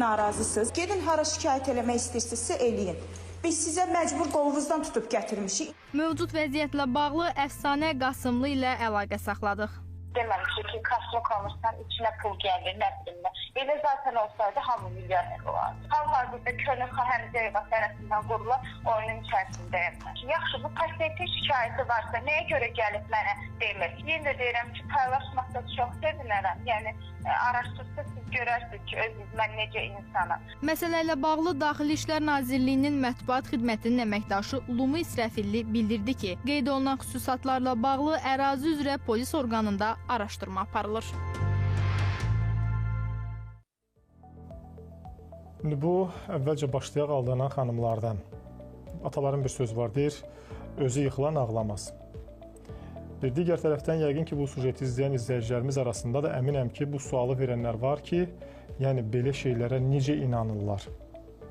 narazısınız. Gedin hara şikayət eləmək istəyirsinizsə eləyin. Biz sizə məcbur qolunuzdan tutub gətirmişik. Mövcud vəziyyətlə bağlı Əfsanə Qasımlı ilə əlaqə saxladıq. Deməmişik ki, kasma kalırsan, içine pul gelir, ne bileyim ben. Elə zaten olsaydı hamı milyoner olardı. Hal-hazırda Könül Həmzəyeva tərəfindən qurulan oyunun içərisindəyəm. Yaxşı, bu pasiyentin şikayəti varsa, nəyə görə gəlib mənə demir? Yenə də deyirəm ki, paylaşmaqda çox sevinərəm. Yəni, araşdırsa siz görərsiniz ki, özünüz mən necə insanım. Məsələ ilə bağlı Daxili İşlər Nazirliyinin mətbuat xidmətinin əməkdaşı Lumi İsrəfilli bildirdi ki, qeyd olunan xüsusatlarla bağlı ərazi üzrə polis orqanında araşdırma aparılır. İndi bu, əvvəlcə başlayaq aldanan xanımlardan. Ataların bir söz var, deyir, özü yıxılan ağlamaz. Bir digər tərəfdən yəqin ki, bu sujeti izləyən izləyicilərimiz arasında da əminəm ki, bu sualı verənlər var ki, yəni belə şeylərə necə inanırlar?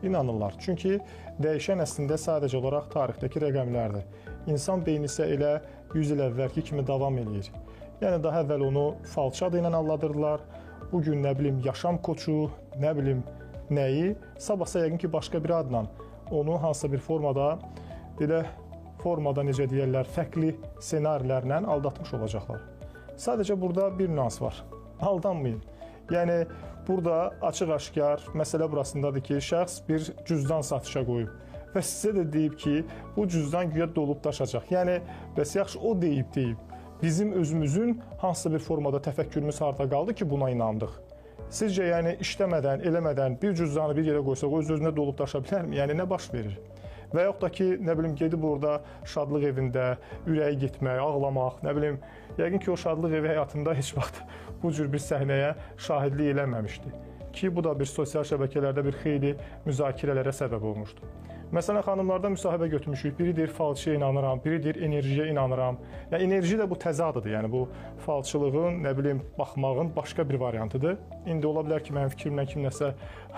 İnanırlar. Çünki dəyişən əslində sadəcə olaraq tarixdəki rəqəmlərdir. İnsan beyni isə elə 100 il əvvəlki kimi davam edir. Yəni, daha əvvəl onu falçı adı ilə alladırdılar. Bugün, nə bilim, yaşam koçu, nə bilim, nəyi, sabahsa yəqin ki, başqa bir adla onu hansısa bir formada, belə formada, necə deyərlər, fərqli senarilərlə aldatmış olacaqlar. Sadəcə burada bir nüans var. Aldanmayın. Yəni, burada açıq-aşkar məsələ burasındadır ki, şəxs bir cüzdan satışa qoyub və sizə də deyib ki, bu cüzdan güya dolub daşacaq. Yəni, bəs yaxşı, o deyib. Bizim özümüzün hansısa bir formada təfəkkürümüz harda qaldı ki, buna inandıq. Sizcə, yəni, işləmədən, eləmədən bir cüzdanı bir yerə qoysaq, o öz-özünə dolub daşa bilərmi? Yəni, nə baş verir? Və yaxud da ki, nə bilim, gedib orada şadlıq evində ürəyi getmək, ağlamaq, nə bilim, yəqin ki, o şadlıq evi həyatında heç vaxt bu cür bir səhnəyə şahidlik eləməmişdi. Ki, bu da bir sosial şəbəkələrdə bir xeyli müzakirələrə səbəb olmuşdu. Məsələn, xanımlardan müsahibə götürmüşük. Biri deyir, falçıya inanıram, biri deyir, enerjiyə inanıram. Yəni, enerji də bu təzadıdır. Yəni, bu falçılığın, nə bilim, baxmağın başqa bir variantıdır. İndi ola bilər ki, mənim fikrimlə kim nəsə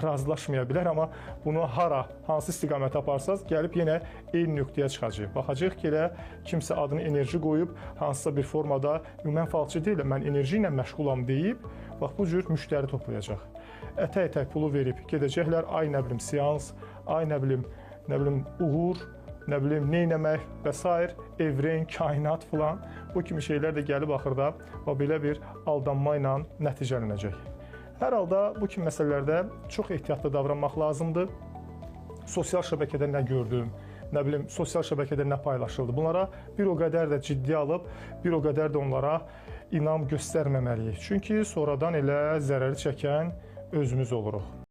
razılaşmaya bilər, amma bunu hara, hansı istiqamətə aparsaz, gəlib yenə eyni nöqtəyə çıxacaq. Baxacaq ki, elə kimsə adını enerji qoyub, hansısa bir formada, mən falçı deyiləm, mən enerji ilə məşğulam deyib, bax, bu cür müştəri toplayacaq. Ətək-ətək pulu verib gedəcəklər, ay nə bilim, seans, ay nə bilim, uğur, nə bilim, neynəmək və s. evren, kainat filan, bu kimi şeylər də gəlib axırda belə bir aldanma ilə nəticələnəcək. Hər halda bu kimi məsələlərdə çox ehtiyatlı davranmaq lazımdır. Sosial şəbəkədə nə gördüm, nə bilim, sosial şəbəkədə nə paylaşıldı. Bunlara bir o qədər də ciddi alıb, bir o qədər də onlara inam göstərməməliyik. Çünki sonradan elə zərəri çəkən özümüz oluruq.